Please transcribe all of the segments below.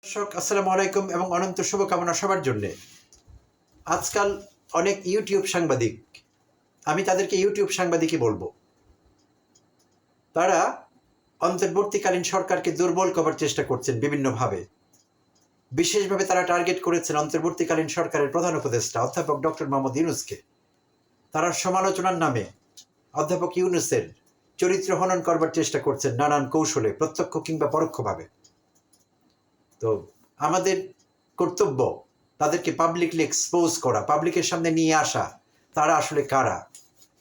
দর্শক আসসালামু আলাইকুম এবং অনন্ত শুভকামনা সবার জন্যে। আজকাল অনেক ইউটিউব সাংবাদিক, আমি তাদেরকে ইউটিউব সাংবাদিকই বলবো, তারা অন্তর্বর্তীকালীন সরকারকে দুর্বল করার চেষ্টা করছেন বিভিন্নভাবে। বিশেষভাবে তারা টার্গেট করেছেন অন্তর্বর্তীকালীন সরকারের প্রধান উপদেষ্টা অধ্যাপক ডক্টর মোহাম্মদ ইউনূসকে। তারা সমালোচনার নামে অধ্যাপক ইউনূসের চরিত্র হনন করবার চেষ্টা করছেন নানান কৌশলে, প্রত্যক্ষ কিংবা পরোক্ষভাবে। তো আমাদের কর্তব্য তাদেরকে পাবলিকলি এক্সপোজ করা, পাবলিকের সামনে নিয়ে আসা, তারা আসলে কারা,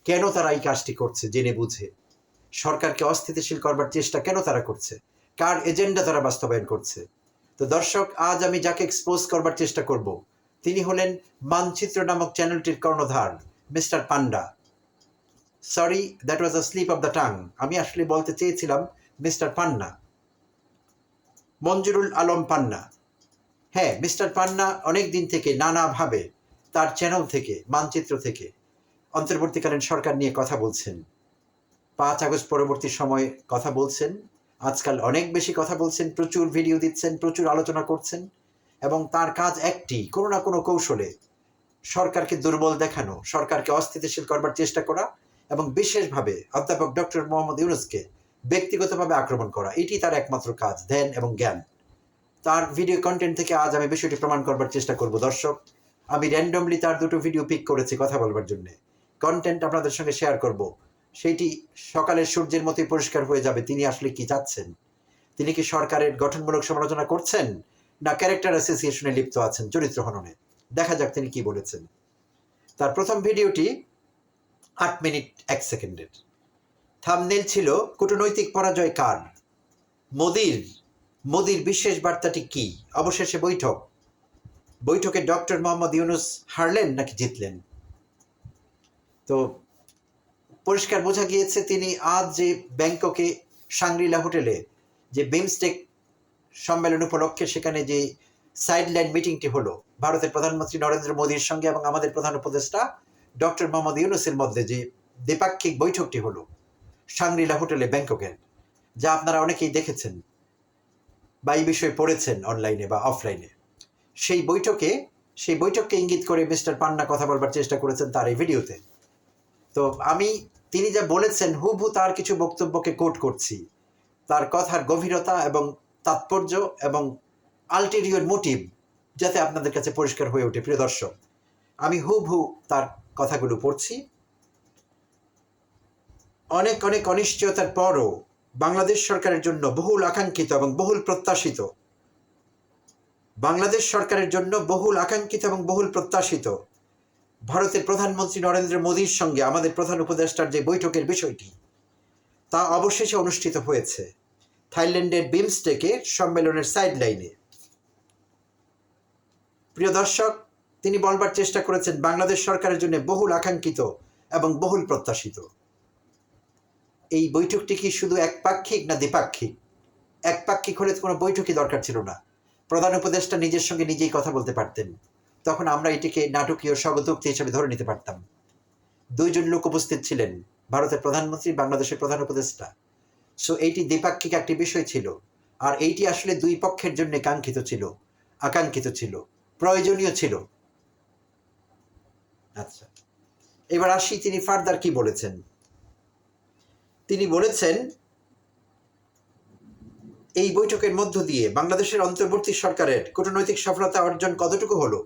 কেন তারা এই কাজটি করছে, জেনে বুঝে সরকারকে অস্থিতিশীল করবার চেষ্টা কেন তারা করছে, কার এজেন্ডা তারা বাস্তবায়ন করছে। তো দর্শক, আজ আমি যাকে এক্সপোজ করবার চেষ্টা করব তিনি হলেন মানচিত্র নামক চ্যানেলটির কর্ণধার mister Panda. Sorry, that was a slip of the tongue. আমি আসলে বলতে চেয়েছিলাম মিস্টার পান্না, মঞ্জুরুল আলম পান্না। হ্যাঁ, মিস্টার পান্না অনেক দিন থেকে নানাভাবে তার চ্যানেল থেকে, মানচিত্র থেকে অন্তর্বর্তীকালীন সরকার নিয়ে কথা বলছেন। 5 আগস্ট পরবর্তী সময়ে কথা বলছেন, আজকাল অনেক বেশি কথা বলছেন, প্রচুর ভিডিও দিচ্ছেন, প্রচুর আলোচনা করছেন, এবং তার কাজ একটি, কোনো না কোনো কৌশলে সরকারকে দুর্বল দেখানো, সরকারকে অস্থিতিশীল করবার চেষ্টা করা, এবং বিশেষভাবে অধ্যাপক ডক্টর মোহাম্মদ ইউনূসকে ব্যক্তিগতভাবে আক্রমণ করা। এটি তার একমাত্র কাজ, ধ্যান এবং জ্ঞান। তার ভিডিও কন্টেন্ট থেকে আজ আমি বিষয়টি প্রমাণ করবার চেষ্টা করব। দর্শক, আমি র্যান্ডমলি তার দুটো ভিডিও পিক করেছি কথা বলবার জন্য, কন্টেন্ট আপনাদের সঙ্গে শেয়ার করব। সেইটি সকালের সূর্যের মতোই পরিষ্কার হয়ে যাবে তিনি আসলে কি চাচ্ছেন। তিনি কি সরকারের গঠনমূলক সমালোচনা করছেন, না ক্যারেক্টার অ্যাসোসিয়েশনে লিপ্ত আছেন, চরিত্র হননে। দেখা যাক তিনি কি বলেছেন। তার প্রথম ভিডিওটি 8 মিনিট 1 সেকেন্ডের। থাম্বনেইল ছিল কূটনৈতিক পরাজয় কার, মোদির বিশেষ বার্তাটি কি, অবশেষে বৈঠকে ডক্টর মোহাম্মদ ইউনূস হারলেন নাকি জিতলেন। তো পরিষ্কার বোঝা গিয়েছে তিনি আজ যে ব্যাংককে শাংরিলা হোটেলে যে বিমস্টেক সম্মেলন উপলক্ষে সেখানে যে সাইডলাইন মিটিংটি হলো ভারতের প্রধানমন্ত্রী নরেন্দ্র মোদীর সঙ্গে এবং আমাদের প্রধান উপদেষ্টা ডক্টর মোহাম্মদ ইউনূসের মধ্যে যে দ্বিপাক্ষিক বৈঠকটি হলো শাংরিলা হোটেলে ব্যাংককের, যা আপনারা অনেকেই দেখেছেন বা এই বিষয়ে পড়েছেন অনলাইনে বা অফলাইনে। সেই বৈঠককে ইঙ্গিত করে মিস্টার পান্না কথা বলবার চেষ্টা করেছেন তার এই ভিডিওতে। তো আমি তিনি যা বলেছেন হুবহু তার কিছু বক্তব্যকে কোট করছি, তার কথার গভীরতা এবং তাৎপর্য এবং আলটেরিয়র মোটিভ যাতে আপনাদের কাছে পরিষ্কার হয়ে ওঠে। প্রিয় দর্শক, আমি হুবহু তার কথাগুলো পড়ছি। অনেক অনিশ্চয়তার পরও বাংলাদেশ সরকারের জন্য বহুল আকাঙ্ক্ষিত এবং বহুল প্রত্যাশিত, ভারতের প্রধানমন্ত্রী নরেন্দ্র মোদীর সঙ্গে আমাদের প্রধান উপদেষ্টার যে বৈঠকের বিষয়টি, তা অবশেষে অনুষ্ঠিত হয়েছে থাইল্যান্ডের বিমস্টেকের সম্মেলনের সাইডলাইনে। প্রিয় দর্শক, তিনি বলবার চেষ্টা করেছেন বাংলাদেশ সরকারের জন্য বহুল আকাঙ্ক্ষিত এবং বহুল প্রত্যাশিত। এই বৈঠকটি কি শুধু একপাক্ষিক না দ্বিপাক্ষিক? একপাক্ষিক হলে কোনো বৈঠকই দরকার ছিল না, প্রধান উপদেষ্টা নিজের সঙ্গে নিজেই কথা বলতে পারতেন, তখন আমরা এটিকে নাটকীয় স্বগতোক্তি হিসেবে ধরে নিতে পারতাম। 2 জন লোক উপস্থিত ছিলেন, ভারতের প্রধানমন্ত্রী, বাংলাদেশের প্রধান উপদেষ্টা। সো এইটি দ্বিপাক্ষিক একটি বিষয় ছিল, আর এইটি আসলে দুই পক্ষের জন্য কাঙ্ক্ষিত ছিল, আকাঙ্ক্ষিত ছিল, প্রয়োজনীয় ছিল। আচ্ছা, এবার আসি তিনি ফার্দার কি বলেছেন। তিনি বলেছেন এই বৈঠকের মধ্য দিয়ে বাংলাদেশের অন্তর্বর্তী সরকারের কূটনৈতিক সফলতা অর্জন কতটুকু হলো,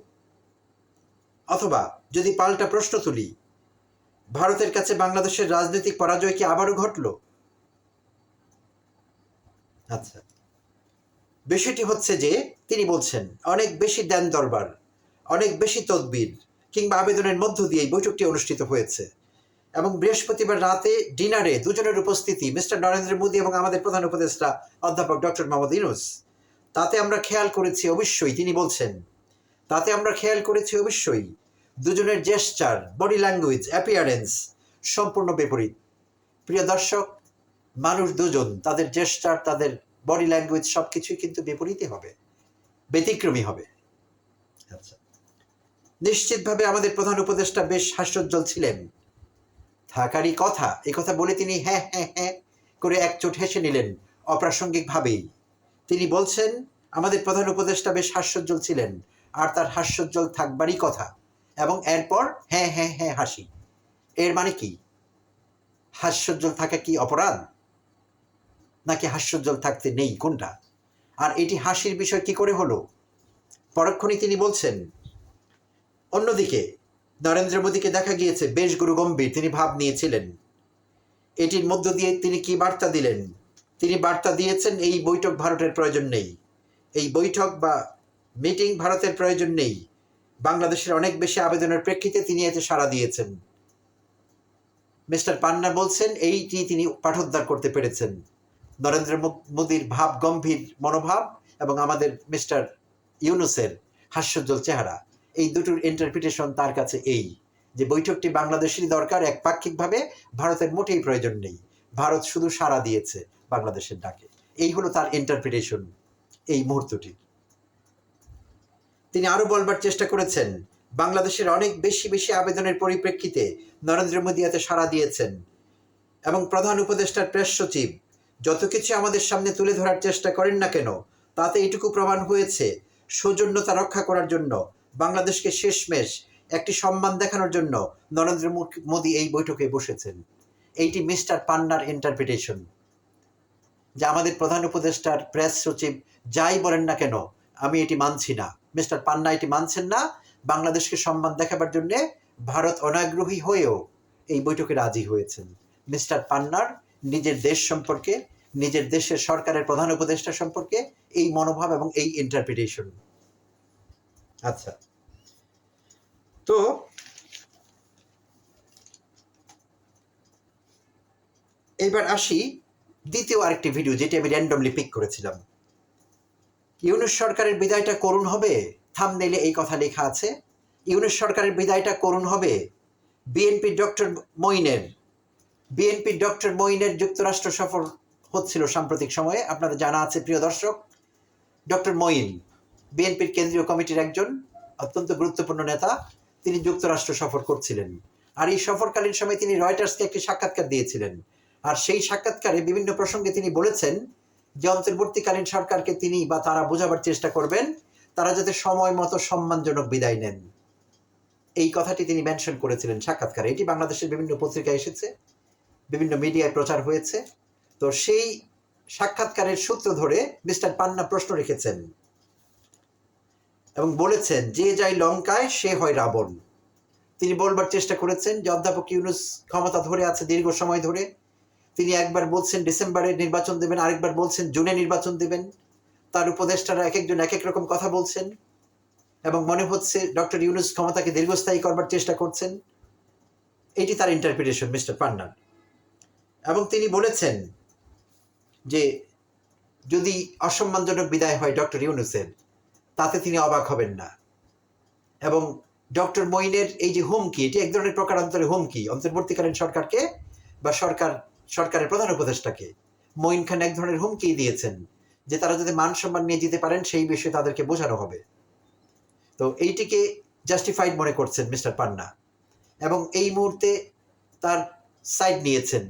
অথবা যদি পাল্টা প্রশ্ন তুলি, ভারতের কাছে বাংলাদেশের রাজনৈতিক পরাজয় কি আবারও ঘটল। আচ্ছা, বিষয়টি হচ্ছে যে তিনি বলছেন অনেক বেশি দেন দরবার, অনেক বেশি তদবির কিংবা আবেদনের মধ্য দিয়ে এই বৈঠকটি অনুষ্ঠিত হয়েছে, এবং বৃহস্পতিবার রাতে ডিনারে দুজনের উপস্থিতি মিস্টার নরেন্দ্র মোদী এবং আমাদের প্রধান উপদেষ্টা অধ্যাপক ডক্টর মোহাম্মদ ইউনূস, তাতে আমরা খেয়াল করেছি অবশ্যই, তিনি বলছেন তাতে আমরা খেয়াল করেছি অবশ্যই দুজনের জেস্চার, বডি ল্যাঙ্গুয়েজ, অ্যাপিয়ারেন্স সম্পূর্ণ বিপরীত। প্রিয় দর্শক, মানুষ দুজন, তাদের জেস্চার, তাদের বডি ল্যাঙ্গুয়েজ সবকিছুই কিন্তু বিপরীতই হবে, ব্যতিক্রমী হবে। আচ্ছা, নিশ্চিতভাবে আমাদের প্রধান উপদেষ্টা বেশ হাস্যোজ্জ্বল ছিলেন, থাকারই কথা। এই কথা বলে তিনি হ্যাঁ হ্যাঁ হ্যাঁ করে একচোট হেসে নিলেন অপ্রাসঙ্গিকভাবেই। তিনি বলছেন আমাদের প্রধান উপদেষ্টা বেশ হাস্যোজ্জ্বল ছিলেন, আর তার হাস্যোজ্জ্বল থাকবারই কথা। এবং এরপর হ্যাঁ হ্যাঁ হ্যাঁ হাসি, এর মানে কি? হাস্যোজ্জ্বল থাকা কি অপরাধ, নাকি হাস্যোজ্জ্বল থাকতে নেই, কোনটা? আর এটি হাসির বিষয় কি করে হলো? পরক্ষণেই তিনি বলছেন, অন্যদিকে নরেন্দ্র মোদীকে দেখা গিয়েছে বেশ গুরুগম্ভীর, তিনি ভাব নিয়েছিলেন। এটির মধ্য দিয়ে তিনি কি বার্তা দিলেন? তিনি বার্তা দিয়েছেন এই বৈঠক ভারতের প্রয়োজন নেই, এই বৈঠক বা মিটিং ভারতের প্রয়োজন নেই। বাংলাদেশের অনেক বেশি আবেদনের প্রেক্ষিতে তিনি এতে সাড়া দিয়েছেন। মিস্টার পান্না বলছেন এইটি তিনি পাঠোদ্ধার করতে পেরেছেন, নরেন্দ্র মোদীর ভাব গম্ভীর মনোভাব এবং আমাদের মিস্টার ইউনূসের হাস্যোজ্জ্বল চেহারা, এই দুটোর ইন্টারপ্রিটেশন তার কাছে এই যে বৈঠকটি বাংলাদেশেরই দরকার, একপাক্ষিকভাবে ভারতের মোটেই প্রয়োজন নেই, ভারত শুধু সাড়া দিয়েছে বাংলাদেশের ডাকে। এই হলো তার ইন্টারপ্রিটেশন এই মুহূর্তটি। তিনি আরো বলবার চেষ্টা করেছেন, বাংলাদেশের অনেক বেশি আবেদনের পরিপ্রেক্ষিতে নরেন্দ্র মোদী এতে সাড়া দিয়েছেন এবং প্রধান উপদেষ্টার প্রেস সচিব যত কিছু আমাদের সামনে তুলে ধরার চেষ্টা করেন না কেন, তাতে এটুকু প্রমাণ হয়েছে সৌজন্যতা রক্ষা করার জন্য, বাংলাদেশকে শেষমেশ একটি সম্মান দেখানোর জন্য নরেন্দ্র মোদী এই বৈঠকে বসেছেন। এইটি মিস্টার পান্নার ইন্টারপ্রিটেশন, যে আমাদের প্রধান উপদেষ্টার প্রেস সচিব যাই বলেন না কেন আমি এটি মানছি না, মিস্টার পান্না এটি মানছেন না, বাংলাদেশকে সম্মান দেখাবার জন্য ভারত অনাগ্রহী হয়েও এই বৈঠকে রাজি হয়েছেন। মিস্টার পান্নার নিজের দেশ সম্পর্কে, নিজের দেশের সরকারের প্রধান উপদেষ্টা সম্পর্কে এই মনোভাব এবং এই ইন্টারপ্রিটেশন। আচ্ছা, তো এবার আসি দ্বিতীয় আরেকটি ভিডিও, যেটি আমি র্যান্ডমলি পিক করেছিলাম। ইউনূস সরকারের বিদায়টা করুণ হবে, থাম্বনেইলে এই কথা লেখা আছে, ইউনূস সরকারের বিদায়টা করুণ হবে। বিএনপি ডক্টর মঈনের যুক্তরাষ্ট্র সফর হচ্ছিল সাম্প্রতিক সময়ে, আপনাদের জানা আছে প্রিয় দর্শক। ডক্টর মঈন বিএনপির কেন্দ্রীয় কমিটির একজন অত্যন্ত গুরুত্বপূর্ণ নেতা, তিনি যুক্তরাষ্ট্র সফর করছিলেন। আর এই সফরকালীন সময় তিনি রয়টার্সকে একটি সাক্ষাৎকার দিয়েছিলেন। আর সেই সাক্ষাৎকারে বিভিন্ন প্রসঙ্গে তিনি বলেছেন যে অন্তর্বর্তীকালীন সরকারকে তিনি বা তারা বোঝাবার চেষ্টা করবেন তারা যাতে সময় মতো সম্মানজনক বিদায় নেন। এই কথাটি তিনি মেনশন করেছিলেন সাক্ষাৎকারে। এটি বাংলাদেশের বিভিন্ন পত্রিকায় এসেছে, বিভিন্ন মিডিয়ায় প্রচার হয়েছে। তো সেই সাক্ষাৎকারের সূত্র ধরে মিস্টার পান্না প্রশ্ন রেখেছেন এবং বলেছেন, যে যায় লঙ্কায় সে হয় রাবণ। তিনি বলবার চেষ্টা করেছেন যে অধ্যাপক ইউনূস ক্ষমতা ধরে আছে দীর্ঘ সময় ধরে, তিনি একবার বলছেন ডিসেম্বরে নির্বাচন দেবেন, আরেকবার বলছেন জুনে নির্বাচন দেবেন। তার উপদেষ্টারা এক একজন এক এক রকম কথা বলছেন এবং মনে হচ্ছে ডক্টর ইউনূস ক্ষমতাকে দীর্ঘস্থায়ী করবার চেষ্টা করছেন। এটি তার ইন্টারপ্রিটেশন মিস্টার পান্নার। এবং তিনি বলেছেন যে যদি অসম্মানজনক বিদায় হয় ডক্টর ইউনূসের, তাতে তিনি অবাক হবেন না। এবং ডক্টর মঈনের এই যে হুমকি, এটি এক ধরনের প্রকারান্তরে হুমকি অন্তর্বর্তীকালীন সরকারকে বা সরকারের প্রধান উপদেষ্টাকে। মঈন খান এক ধরনের হুমকি দিয়েছেন যে তারা যদি মান সম্মান নিয়ে যেতে পারেন সেই বিষয়ে তাদেরকে বোঝানো হবে। তো এইটিকে জাস্টিফাইড মনে করছেন মিস্টার পান্না এবং এই মুহূর্তে তার সাইড নিয়েছেন,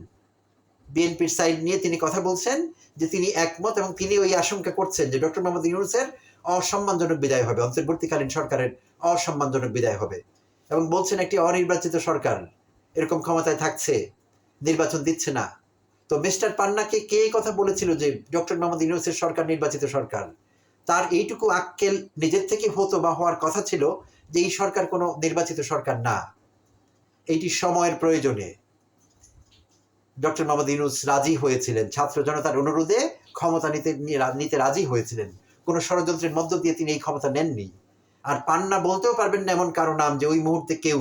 বিএনপির সাইড নিয়ে তিনি কথা বলছেন যে তিনি একমত এবং তিনি ওই আশঙ্কা করছেন যে ডক্টর মোহাম্মদ ইউনূসের অসম্মানজনক বিদায় হবে, অন্তর্বর্তীকালীন সরকারের অসম্মানজনক বিদায় হবে। এবং বলছেন একটি অনির্বাচিত সরকার এরকম ক্ষমতায় থাকছে, নির্বাচন দিচ্ছে না। তো মিস্টার পান্নাকে কে কথা বলেছিল যে ডক্টর মোহাম্মদ ইউনূসের সরকার নির্বাচিত সরকার? তার এইটুকু আক্কেল নিজের থেকে হতো বা হওয়ার কথা ছিল যে এই সরকার কোনো নির্বাচিত সরকার না, এইটি সময়ের প্রয়োজনে ডক্টর মোহাম্মদ ইউনূস রাজি হয়েছিলেন, ছাত্র জনতার অনুরোধে ক্ষমতা নিতে রাজি হয়েছিলেন। কোনো ষড়যন্ত্রের মধ্য দিয়ে তিনি এই ক্ষমতা নেননি। আর পান্না বলতেও পারবেন না এমন কারো নাম যে ওই মুহূর্তে কেউ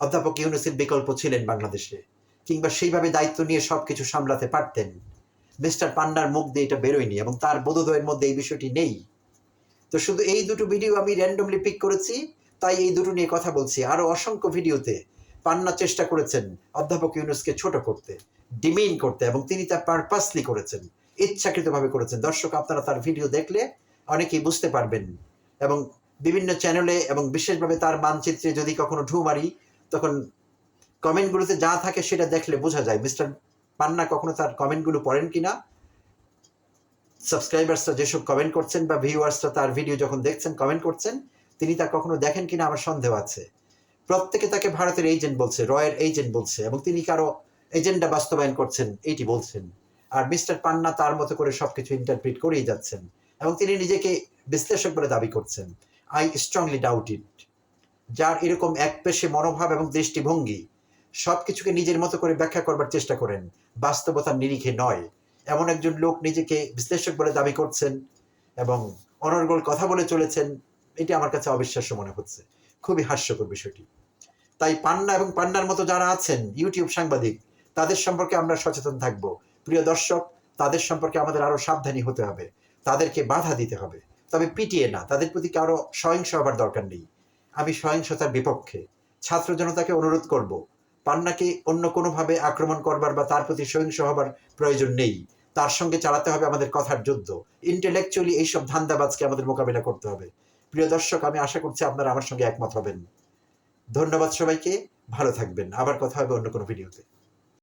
অধ্যাপক ইউনূসের বিকল্প ছিলেন বাংলাদেশে, কিংবা সেইভাবে দায়িত্ব নিয়ে সবকিছু সামলাতে পারতেন। মিস্টার পান্নার মুখ দিয়ে এটা বেরোয়নি এবং তার বোধোদয়ের মধ্যে এই বিষয়টি নেই। তো শুধু এই দুটো ভিডিও আমি র্যান্ডমলি পিক করেছি, তাই এই দুটো নিয়ে কথা বলছি। আরো অসংখ্য ভিডিওতে পান্না চেষ্টা করেছেন অধ্যাপক ইউনূসকে ছোট করতে, ডিমিন করতে, এবং তিনি তা পারপাসলি করেছেন, ইচ্ছাকৃতভাবে করেছেন। দর্শক আপনারা তার ভিডিও দেখলে অনেকেই বুঝতে পারবেন। এবং বিভিন্ন চ্যানেলে এবং বিশেষভাবে তার মানচিত্রে যদি কখনো ঢু মারি তখন কমেন্টগুলোতে যা থাকে সেটা দেখলে বোঝা যায় মিস্টার পান্না কখনো তার কমেন্টগুলো পড়েন কিনা। সাবস্ক্রাইবার্সরা যেসব কমেন্ট করছেন বা ভিউয়ার্সরা তার ভিডিও যখন দেখছেন কমেন্ট করছেন, তিনি তা কখনো দেখেন কিনা আমার সন্দেহ আছে। প্রত্যেকে তাকে ভারতের এজেন্ট বলছে, রয়ের এজেন্ট বলছে, এবং তিনি কারো এজেন্ডা বাস্তবায়ন করছেন এইটি বলছেন। আর মিস্টার পান্না তার মতো করে সবকিছু ইন্টারপ্রিট করেই যাচ্ছেন, এবং তিনি নিজেকে বিশ্লেষক বলে দাবি করছেন। আই স্ট্রংলি ডাউট ইট। যার এরকম একপেশে মনোভাব এবং দৃষ্টিভঙ্গি, সবকিছুকে নিজের মতো করে ব্যাখ্যা করবার চেষ্টা করেন, বাস্তবতার নিরিখে নয়, এমন একজন লোক নিজেকে বিশ্লেষক বলে দাবি করছেন এবং অনর্গল কথা বলে চলেছেন, এটি আমার কাছে অবিশ্বাস্য মনে হচ্ছে। খুবই হাস্যকর বিষয়টি। তাই পান্না এবং পান্নার মতো যারা আছেন ইউটিউব সাংবাদিক, তাদের সম্পর্কে আমরা সচেতন থাকব। প্রিয় দর্শক, তাদের সম্পর্কে আমাদের আরো সাবধানী হতে হবে, তাদেরকে বাধা দিতে হবে, তবে পিটিয়ে না। তাদের প্রতি কারো সহিংস হবার দরকার নেই। আমি সহিংসতার বিপক্ষে। ছাত্র জনতাকে অনুরোধ করব, পান্নাকে অন্য কোনোভাবে আক্রমণ করবার বা তার প্রতি সহিংস হবার প্রয়োজন নেই। তার সঙ্গে চালাতে হবে আমাদের কথার যুদ্ধ। ইন্টেলেকচুয়ালি এইসব ধান্দাবাজকে আমাদের মোকাবিলা করতে হবে। প্রিয় দর্শক, আমি আশা করছি আপনারা আমার সঙ্গে একমত হবেন। ধন্যবাদ সবাইকে, ভালো থাকবেন। আবার কথা হবে অন্য কোনো ভিডিওতে।